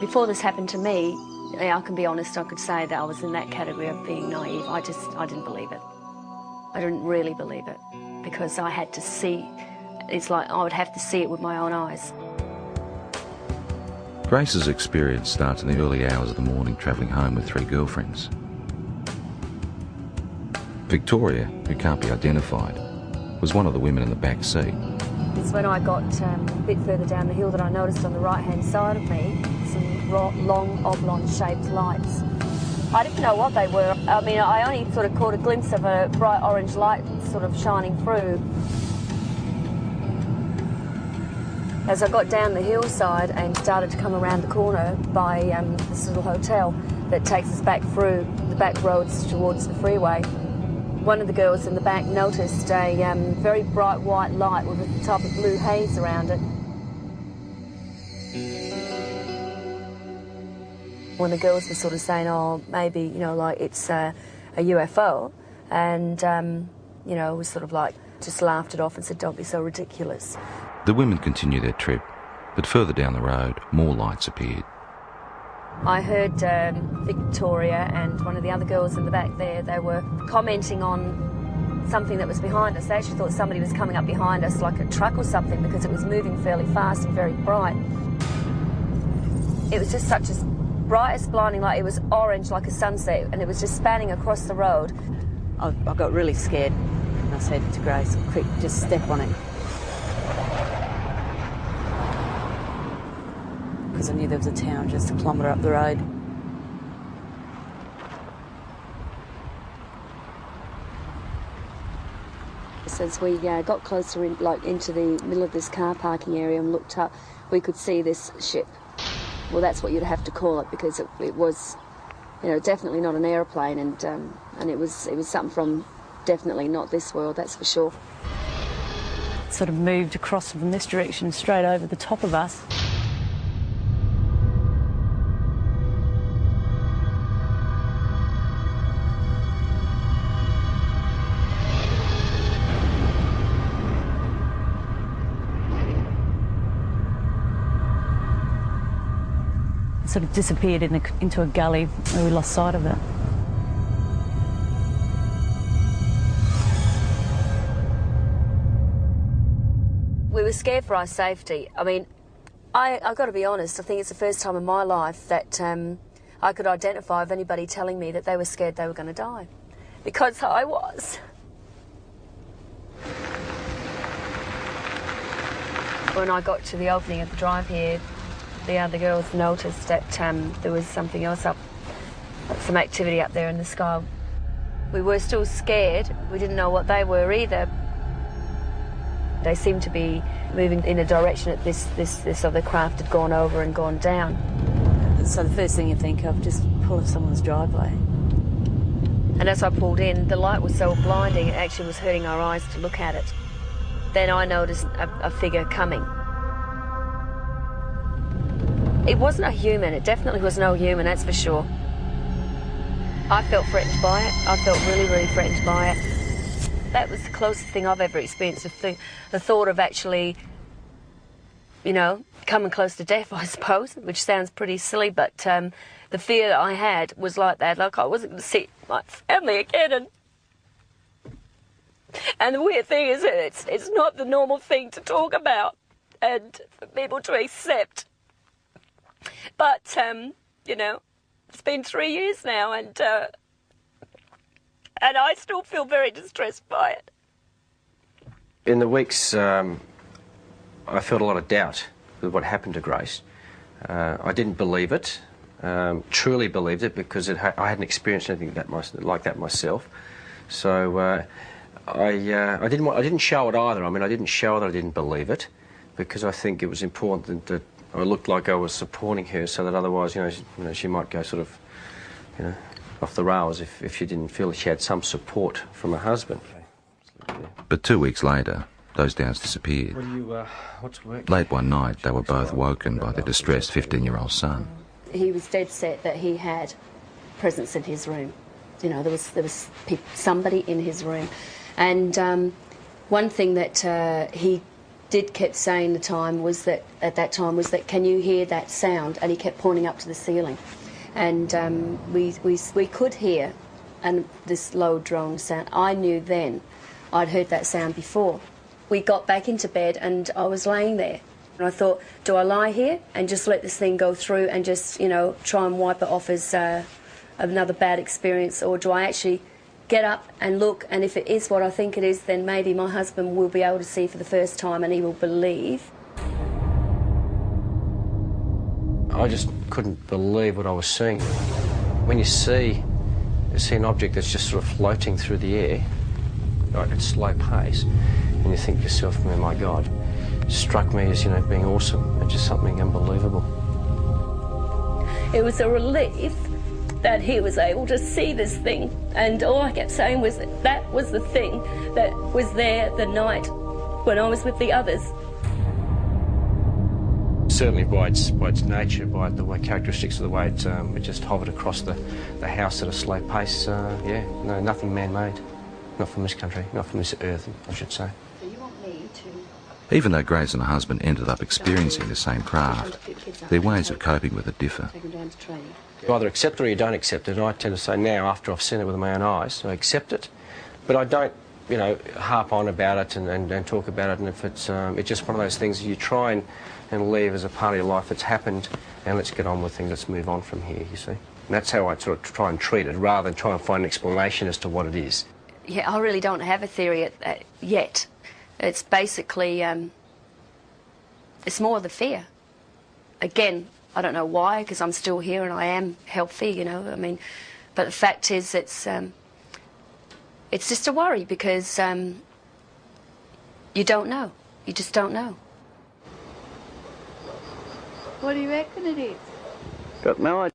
Before this happened to me, I can be honest, I could say that I was in that category of being naive. I didn't believe it. I didn't really believe it because I had to see, it's like I would have to see it with my own eyes. Grace's experience starts in the early hours of the morning travelling home with 3 girlfriends. Victoria, who can't be identified, was one of the women in the back seat. It's when I got a bit further down the hill that I noticed on the right-hand side of me some long, oblong-shaped lights. I didn't know what they were. I mean, I only sort of caught a glimpse of a bright orange light sort of shining through. As I got down the hillside and started to come around the corner by this little hotel that takes us back through the back roads towards the freeway, one of the girls in the back noticed a very bright white light with a type of blue haze around it. When the girls were sort of saying, oh, maybe, you know, like it's a UFO, and, you know, was sort of like just laughed it off and said, don't be so ridiculous. The women continued their trip, but further down the road, more lights appeared. I heard Victoria and one of the other girls in the back there, they were commenting on something that was behind us. They actually thought somebody was coming up behind us, like a truck or something, because it was moving fairly fast and very bright. It was just such a bright as blinding light. It was orange like a sunset, and it was just spanning across the road. I got really scared, and I said to Grace, quick, just step on it. Because I knew there was a town just a kilometre up the road. So as we got closer into the middle of this car parking area and looked up, we could see this ship. Well, that's what you'd have to call it, because it was, you know, definitely not an aeroplane, and it was something from definitely not this world, that's for sure. It sort of moved across from this direction straight over the top of us. Sort of disappeared into a gully where we lost sight of it. We were scared for our safety. I mean, I've got to be honest, I think it's the first time in my life that I could identify with anybody telling me that they were scared they were going to die. Because I was. When I got to the opening of the drive here, the other girls noticed that there was something else up, some activity up there in the sky. We were still scared. We didn't know what they were either. They seemed to be moving in a direction that this other craft had gone over and gone down. So the first thing you think of, just pull in someone's driveway. And as I pulled in, the light was so blinding, it actually was hurting our eyes to look at it. Then I noticed a figure coming. It wasn't a human, it definitely was no human, that's for sure. I felt threatened by it. I felt really, really threatened by it. That was the closest thing I've ever experienced, the thought of actually, you know, coming close to death, I suppose, which sounds pretty silly, but the fear that I had was like that, like I wasn't going to see my family again. And the weird thing is that it's not the normal thing to talk about and for people to accept. But, you know, it's been 3 years now, and I still feel very distressed by it. In the weeks, I felt a lot of doubt with what happened to Grace. I didn't believe it, truly believed it, because I hadn't experienced anything like that myself. So I didn't show it either. I mean, I didn't show that I didn't believe it, because I think it was important that I looked like I was supporting her, so that otherwise, you know, she might go sort of, you know, off the rails if she didn't feel she had some support from her husband. But 2 weeks later, those doubts disappeared. What's work? Late one night, they were both woken by their distressed 15-year-old son. He was dead set that he had presence in his room. You know, there was somebody in his room. And one thing that he did keep saying at that time was that, can you hear that sound? And he kept pointing up to the ceiling. And we could hear this low drone sound. I knew then I'd heard that sound before. We got back into bed and I was laying there. And I thought, do I lie here and just let this thing go through and just, you know, try and wipe it off as another bad experience, or do I actually get up and look, and if it is what I think it is, then maybe my husband will be able to see for the first time and he will believe. I just couldn't believe what I was seeing. When you see an object that's just sort of floating through the air, right, at slow pace, and you think to yourself, oh my God, it struck me as, you know, being awesome. It's just something unbelievable. It was a relief that he was able to see this thing, and all I kept saying was that was the thing that was there the night when I was with the others. Certainly by its nature, by the way, characteristics of the way it just hovered across the house at a slow pace, yeah, no, nothing man-made. Not from this country, not from this earth, I should say. So you want me to... Even though Grace and her husband ended up experiencing the same craft, their ways of coping with it differ. Take them down to training. You either accept it or you don't accept it, and I tend to say now, after I've seen it with my own eyes, I accept it, but I don't, you know, harp on about it and talk about it, and if it's just one of those things you try and leave as a part of your life that's happened, and let's get on with things, let's move on from here, you see. And that's how I sort of try and treat it, rather than try and find an explanation as to what it is. Yeah, I really don't have a theory yet. It's basically, it's more the fear. Again, I don't know why, because I'm still here and I am healthy, you know, I mean, but the fact is it's just a worry because you don't know. You just don't know. What do you reckon it is? Got no idea.